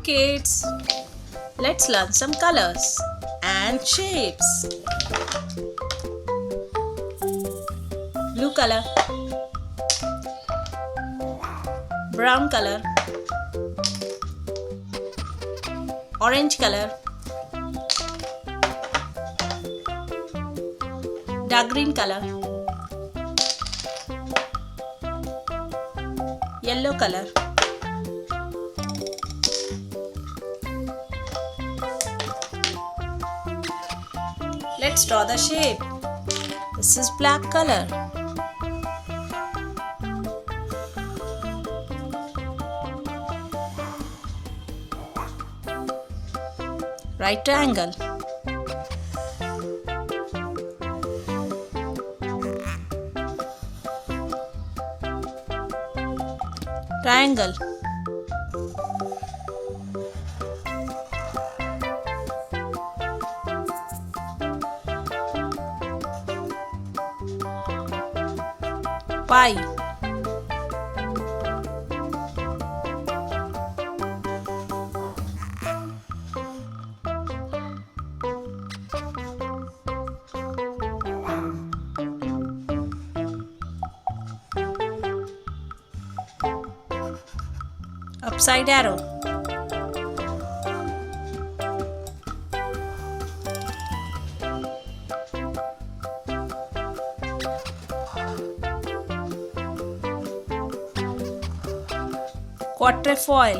kids, let's learn some colors and shapes. Blue color, brown color, orange color, dark green color, yellow color, let's draw the shape. This is black color. Right triangle. Triangle. Pie. Upside arrow. Quatrefoil.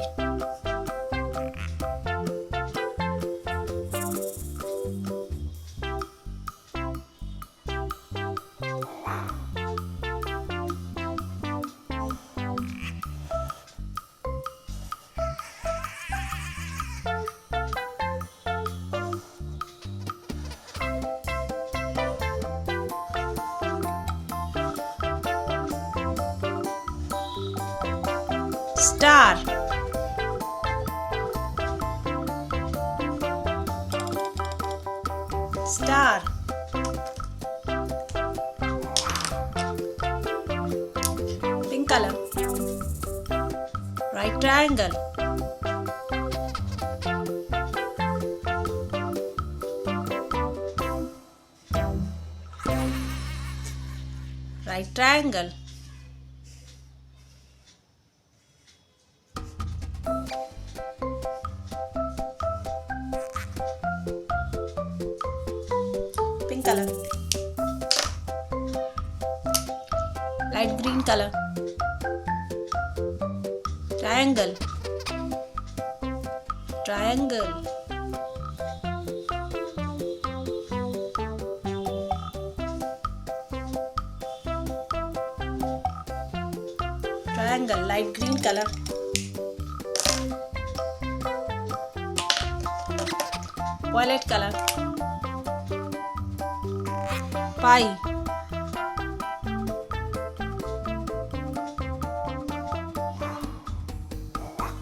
Star. Star. Pink color. Right triangle. Right triangle. Pink color, light green color, triangle, triangle, triangle, light green color, violet color, pie,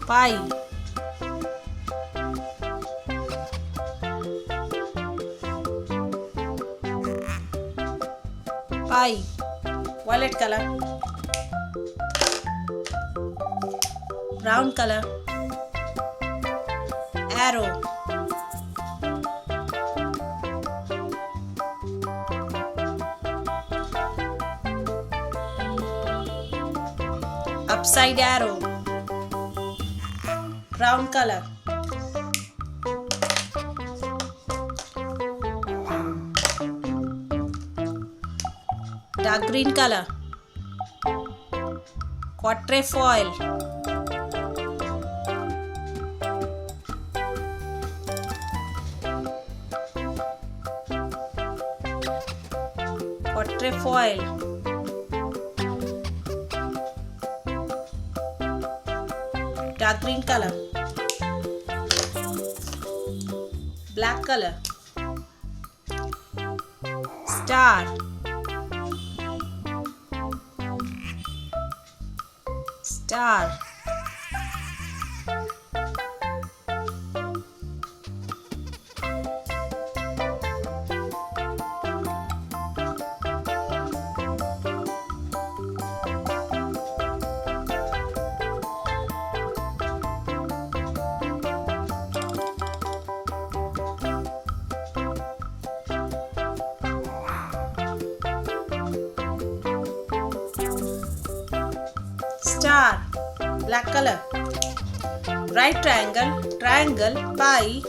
pie, pie, violet color, brown color, arrow, upside arrow, brown color, dark green color, quatrefoil, quatrefoil, dark green color, black color, star, star, star, black color. Right triangle, triangle, pie,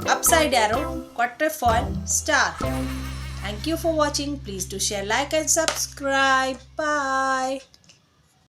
upside arrow, quatrefoil, star. Thank you for watching. Please do share, like and subscribe. Bye.